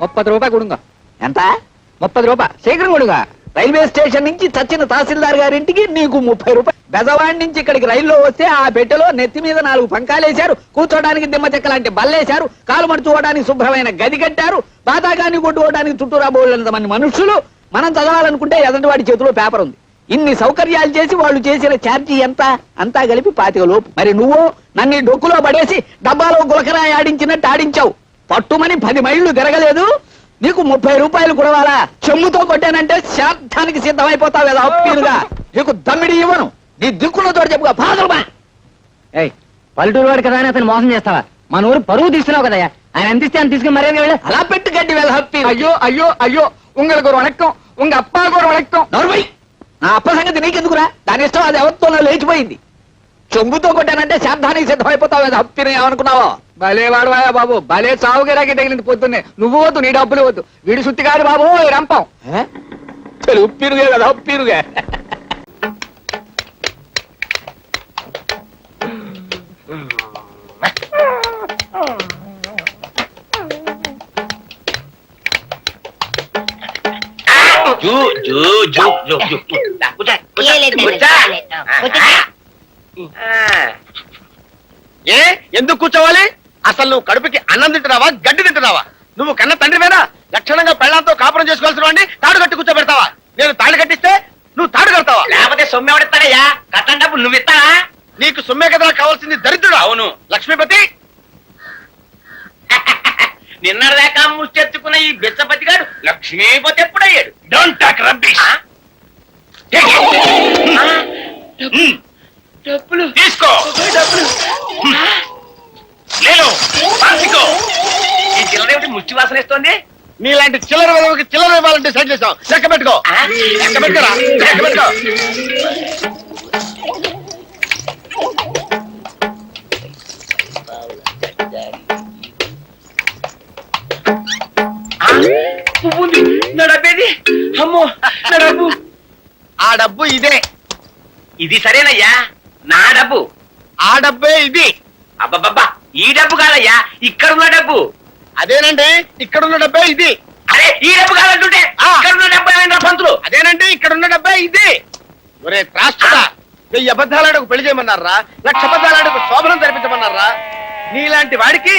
30 రూపాయలు కొడుగా. ఎంత? 30 రూపాయలు శీఘ్రం కొడుగా. రైల్వే స్టేషన్ నుంచి చచ్చిన తహసీల్దార్ గారింటికి నీకు 30 రూపాయలు. బెజవాడి నుంచి ఇక్కడికి రైల్లో వస్తే ఆ పెట్టెలో నెత్తి మీద 4 పంకాలేశారు, కూర్చోడానికి దిమ్మ చెక్క లాంటి బల్లేశారు, కాలు మడుచుకోవడానికి శుభ్రమైన గది కట్టారు, పాతాకాన్ని కొట్టుకోవడానికి చుట్టూరా బోళ్ళంత మంది మనుషులు. మనం చదవాలనుకుంటే ఎదంటి వాడి చేతిలో పేపర్ ఉంది. ఇన్ని సౌకర్యాలు చేసి వాళ్ళు చేసిన ఛార్జీ ఎంత? అంతా కలిపి 25 లోపు. మరి నువ్వు నన్ను డొక్కులో పడేసి డబ్బాలో గులకరాయి ఆడించినట్టు ఆడించావు. పట్టుమని 10 మైళ్ళు తిరగలేదు, నీకు 30 రూపాయలు కొడవాలా? చెమ్ముతో కొట్టానంటే శాంతానికి సిద్ధమైపోతావు కదా అప్పీలుగా. నీకు దమ్మిడి ఇవ్వను. నీ దిక్కులో తోడు చెప్పుగా పాదరుమా. పల్లెటూరు వాడు కదా అని అతను మోసం చేస్తావా? మన ఊరు పరువు తీస్తున్నావు కదా, ఆయన అందిస్తే అని తీసుకుని మర్యాద వెళ్ళ. అలా పెట్టి గడ్డి వెళ్ళ హప్పి. అయ్యో అయ్యో అయ్యో, உங்களுக்கு ஒரு வணக்கம், உங்க அப்பாவுக்கு ஒரு வணக்கம். నోర్మై, నా అప్ప సంగతి నీకెందుకురా? దాని ఇష్టం, అది ఎవరితోనో లేచిపోయింది. చెంబుతో కొట్టానంటే శాంతానికి సిద్ధమైపోతావు కదా హప్పిని. ఏమనుకున్నావో? భలే వాడువాయా బాబు, భలే చావుగిరాకి తగిలింది పొద్దున్నే. నువ్వు వద్దు, నీ డబ్బులు వద్దు. వీడి సుత్తి కాదు బాబు రంపం. ఉప్పిరుగే కదా ఉప్పిరుగే. ఎందుకు కూర్చోవాలి? అసలు నువ్వు కడుపుకి అన్నం తింటున్నావా, గడ్డి తింటున్నావా? నువ్వు కన్న తండ్రివేనా? లక్షణంగా పెళ్ళాంతో కాపురం చేసుకోవాల్సిన వాడిని తాడు కట్టి కూర్చోబెడతావా? నేను తాడు కట్టిస్తే నువ్వు తాడు కడతావా? లేకపోతే సొమ్మె ఎవడిస్తాడయ్యా? కట్టం డబ్బులు నువ్వు ఇస్తావా? నీకు సొమ్మే కదా కావాల్సింది, దరిద్రుడు. అవును లక్ష్మీపతి. నిన్నటిదాకా ముష్టెత్తుకున్న ఈ బిచ్చపతి గారు లక్ష్మీపతి ఎప్పుడయ్యాడు? Don't talk rubbish. డబ్బులు తీసుకో. లేదు పార్సికో. ఈ చిల్లరేమిటి ముష్టి వాసన ఇస్తోంది? నీలాంటి చిల్లర విలువకి చిల్లర ఇవ్వాలంటే సెట్ చేసాం. లెక్క పెట్టుకో. లెక్క పెట్టుకోరా, లెక్క పెట్టుకో. పువ్వు ఉంది, నా డబ్బేది? అమ్మో, నా డబ్బు. ఆ డబ్బు ఇదే. ఇది సరేనయ్యా, నా డబ్బు. ఆ డబ్బే ఇది. అబ్బబ్బబ్బా, ఈ డబ్బు కాదయ్యా, ఇక్కడున్న డబ్బు. అదేనండి, ఇక్కడున్న డబ్బే ఇది. అరే, ఈ డబ్బు కాదంటుంటే ఇక్కడున్న డబ్బు ఏమైనా పంతులు? అదేనండి, ఇక్కడున్న డబ్బే ఇది. ఒరే త్రాష్టుడా, 1000 అబద్ధాలాడకు పెళ్లి చేయమన్నారా? 1,00,000 అబద్ధాలాడకు శోభనం జరిపించమన్నారా? నీలాంటి వాడికి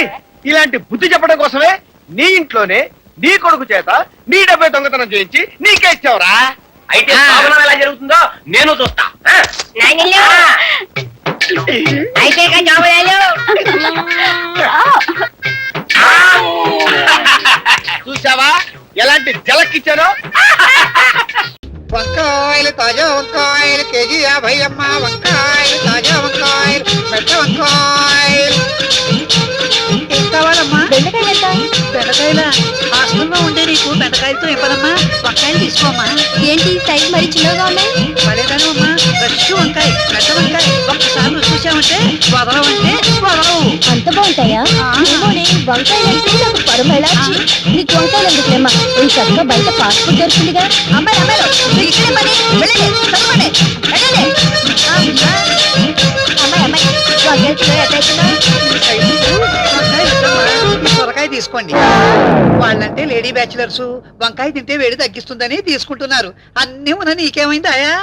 ఇలాంటి బుద్ధి చెప్పడం కోసమే నీ ఇంట్లోనే నీ కొడుకు చేత నీ డబ్బే దొంగతనం చేయించి నీకే ఇచ్చావురా. అయితే శోభనం ఎలా జరుగుతుందో నేను చూస్తా. అయితే చూసావా ఎలాంటి జలక్కిచ్చానో? వంకాయలు తాజా వంకాయలు కేజీ 50 అమ్మ. వంకాయలు తాజా వంకాయలు, పెద్ద వంకాయలు. ఏం కావాలమ్మా? బెండకాయల హాస్టల్లో ఉండే నీకు బెండకాయలతో ఇవ్వదమ్మా. వంకాయలు తీసుకోమ్మా. ఏంటి సైజ్ మరి చిన్నగా ఉన్నాయి? పలేదాను అమ్మా, ఫ్రెష్ వంకాయ, పెద్ద వంకాయ. ఒక్కసారి నువ్వు చూసావంటే వదలవంటే వదలవు. అంత బాగుంటాయా? వంకాయలు అంటే నాకు పరమేళాచి. నీకు వంకాయలు ఎందుకులేమ్మా, ఈ చక్కగా బయట ఫాస్ట్ ఫుడ్ దొరుకుతుందిగా. అమ్మాయి అమ్మాయిలు ఇక్కడే పని, వెళ్ళండి చదవండి, వెళ్ళండి. అమ్మాయి అమ్మాయి వంకాయలు ఎట్లయితున్నావు? సొరకాయ తీసుకోండి. వాళ్ళంటే లేడీ బ్యాచులర్స్, వంకాయ తింటే వేడి తగ్గిస్తుందని తీసుకుంటున్నారు. అన్నీ ఉన్న నీకేమైంది ఆయా?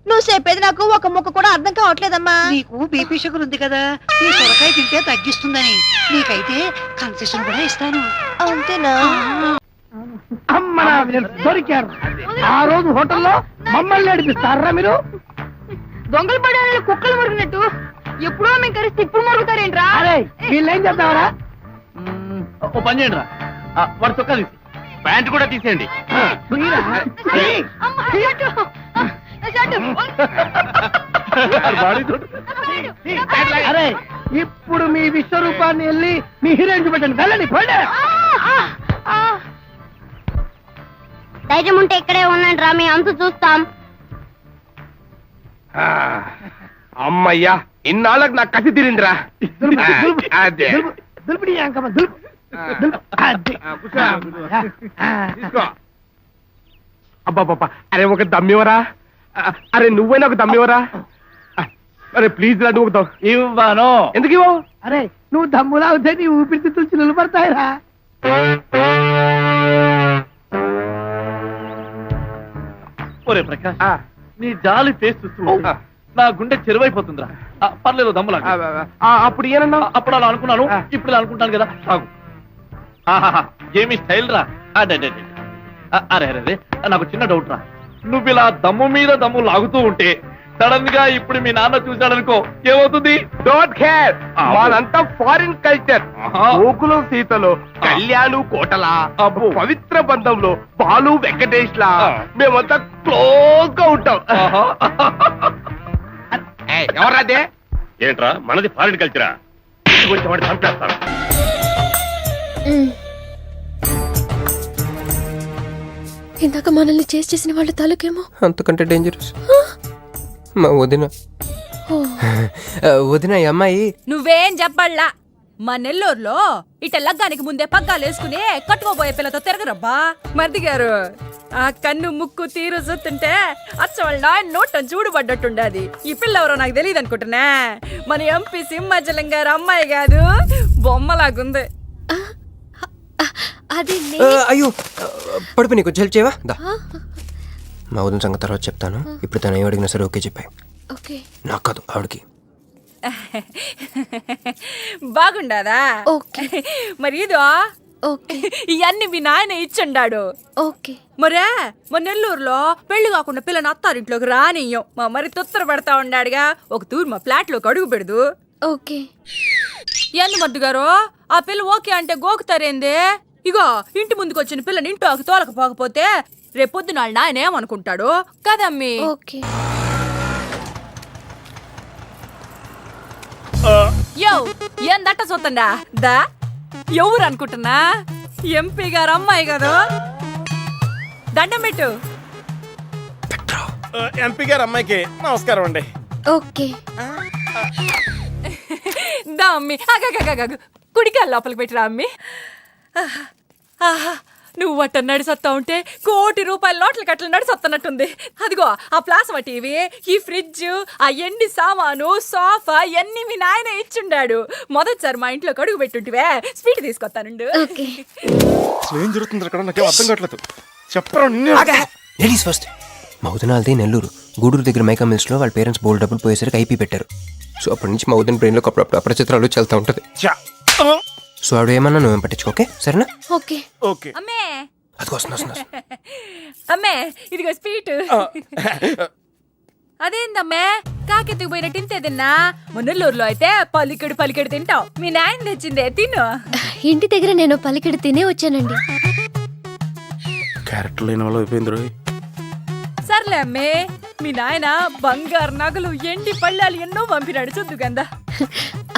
నువ్వు చెప్పేది నాకు ఒక ముక్క కూడా అర్థం కావట్లేదమ్మా. నీకు బీపీ షుగర్ ఉంది కదా, ఈ సొరకాయ తింటే తగ్గిస్తుందని. నీకైతే కన్సెషన్ కూడా ఇస్తాను. అంతేనా? అమ్మ దొరికారు. ఆ రోజు హోటల్లో మమ్మల్ని నడిపిస్తారా మీరు? దొంగలు పడే కుక్కలు మురిగినట్టు ఎప్పుడో మేము కలిస్తే ఇప్పుడు మురుగుతారేంట్రా? అరే వీళ్ళేం చేద్దామరా? ఓ పని చేయండి రా, వాడు చొక్కా తీసి ప్యాంట్ కూడా తీసేయండి. అరే ఇప్పుడు మీ విశ్వరూపాన్ని వెళ్ళి మీ హీరోయిన్ పెట్టండి. వెళ్ళండి పోండి. ధైర్యం ఉంటే ఇక్కడే ఉండండి రా, మీ అంత చూస్తాం. అమ్మయ్యా, ఇన్నాళ్ళకు నాకు కసి తీరిందిరా. అబ్బాబ్బా, అరే ఒక దమ్మివరా? అరే నువ్వైనా ఒక దమ్మివరా? అరే ప్లీజ్ రా, నువ్వు ఇవ్వను. ఎందుకు ఇవ్వవు? అరే నువ్వు దమ్ములా అవుతే నీ ఊపిరితిత్తులు చిల్లులు పడతాయిరా. ఒరే ప్రకాష్ నీ జాలి ఫేస్ చూస్తూ నా గుండె చెరువైపోతుందిరా. పర్లేదు దమ్ములా. అప్పుడు ఏనన్నా? అప్పుడు అలా అనుకున్నాను, ఇప్పుడు ఇలా అనుకుంటాను కదా. సాగు. ఆహాహా, ఏమి స్టైల్ రా. అరే అరే అరే, నాకు చిన్న డౌట్ రా. నువ్వు ఇలా దమ్ము మీద దమ్ము లాగుతూ ఉంటే సడన్ గా ఇప్పుడు మీ నాన్న చూశాడనుకో ఏమవుతుంది? డోంట్ కేర్, వాళ్ళంతా ఫారిన్ కల్చర్. గోకులం సీతలో కళ్యాణు కోటల పవిత్ర బంధంలో బాలు వెంకటేష్ లా మేమంతా క్లోజ్ గా ఉంటాం. ఎవరాదే? ఏంట్రా మనది ఫారిన్ కల్చరా? కొంచెం వాడు చంపేస్తాను. ఇందాక మనల్ని చేసిన వాళ్ళ తాలూకేమో అంతకంటే డేంజరస్ మా వదిన. వదిన ఈ అమ్మాయి నువ్వేం చెప్పాలా? మా నెల్లూరులో ఇట లగ్గానికి ముందే పగ్గాలేసుకుని కట్టుకోబోయే పిల్లతో తిరగరబ్బా. మరిది గారు, ఆ కన్ను ముక్కు తీరు చూస్తుంటే అచ్చవాళ్ళ నోటం చూడబడ్డట్టుండది. ఈ పిల్ల ఎవరో నాకు తెలియదు అనుకుంటున్నా. మన ఎంపీ సింహాచలం గారు అమ్మాయి కాదు, బొమ్మలాగుంది. అది అయ్యో పడుపు, నీకు హెల్ప్ చేయవా? దా, మా వదిన సంగతి తర్వాత చెప్తాను. ఇప్పుడు తను ఏం అడిగినా సరే ఓకే చెప్పాయి. ఓకే. నాకు కాదు, ఆవిడకి. బాగుండాదా? ఓకే. మరి ఇదో ఓకే. ఇవన్నీ మీ నాయన ఇచ్చుండాడు. ఓకే. మరే మా నెల్లూరులో పెళ్లి కాకుండా పిల్లని అత్తారింట్లోకి రానియ్యం. మా మరి తొత్తర పెడతా ఉండాడుగా. ఒక తూరు మా ఫ్లాట్ లోకి అడుగు పెడదు. ఓకే. ఎందు మద్దు గారు, ఆ పిల్ల ఓకే అంటే గోకుతారేందే? ఇగో ఇంటి ముందుకు వచ్చిన పిల్లని ఇంటి తోలకపోకపోతే రేపొద్దున నాయన ఏమనుకుంటాడు కదమ్మీ? ఓకే. యో ఏందట్ట చూతండా దా, ఎవరు అనుకుంటున్నా? ఎంపీ గారు అమ్మాయి కదా. దండం పెట్టు. ఎంపీ గారు అమ్మాయికి నమస్కారం అండి. ఓకే. దా అమ్మి, కుడికాయలు లోపలికి పెట్టిరా అమ్మి. ఆహా, నువ్వు వట్ట నడిసొత్తా ఉంటే ₹1 కోటి నోట్ల కట్టలు నడిసొత్తనట్టుంది. అదిగో ఆ ప్లాస్మా టీవీ, ఈ ఫ్రిడ్జ్, ఆ ఎండి సామాను, సోఫా ఎన్ని మీ నాయన ఇచ్చుండాడు. మొదటిసారి మా ఇంట్లో అడుగు పెట్టుంటివే, స్వీట్ తీసుకొస్తానుండు. ఓకే. ఏం జరుగుతుంది అక్కడ? నాకేం అర్థం కావట్లేదు. చెప్పరా? Ladies first. మా వదిన వాళ్ళది నెల్లూరు. గూడూరు దగ్గర మైకా మిల్స్ లో వాళ్ళ పేరెంట్స్ బోల్డ్ డబ్బులు పోయేసరికి ఐపీ పెట్టారు. సో అప్పటి నుంచి మా వదిన బ్రెయిన్ లో అప్పుడప్పుడు అపరిచిత్రాలు చల్తా ఉంటది. సో ఆవిడ ఏమన్నా నువ్వేం పట్టించుకోకే, సరేనా? ఓకే. ఓకే. అమ్మే, అది వస్తున్నా. అమ్మే ఇదిగో స్వీట్. అదేందమ్మే కాకెత్తుకు పోయినట్టు ఇంతే తిన్నా? మున్నెల్లూరులో అయితే పలికెడు తింటావు. మీ నాయన తెచ్చిందే తిను. ఇంటి దగ్గర నేను పలికిడి తినే వచ్చానండి. క్యారెక్టర్ లేని వాళ్ళు అయిపోయింది రోయ్. సర్లే అమ్మే, మీ నాయన బంగారు నగలు, ఎండి పళ్ళాలు ఎన్నో పంపినాడు చూద్దు గందా.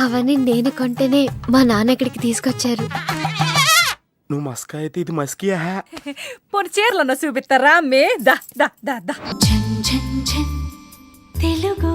అవన్నీ నేను కొంటేనే మా నాన్న ఇక్కడికి తీసుకొచ్చారు. నువ్వు మస్కా అయితే ఇది మస్కియా? పోనీ చీరలన్నా చూపిస్తారా అమ్మే? దా దా దా దా. తెలుగు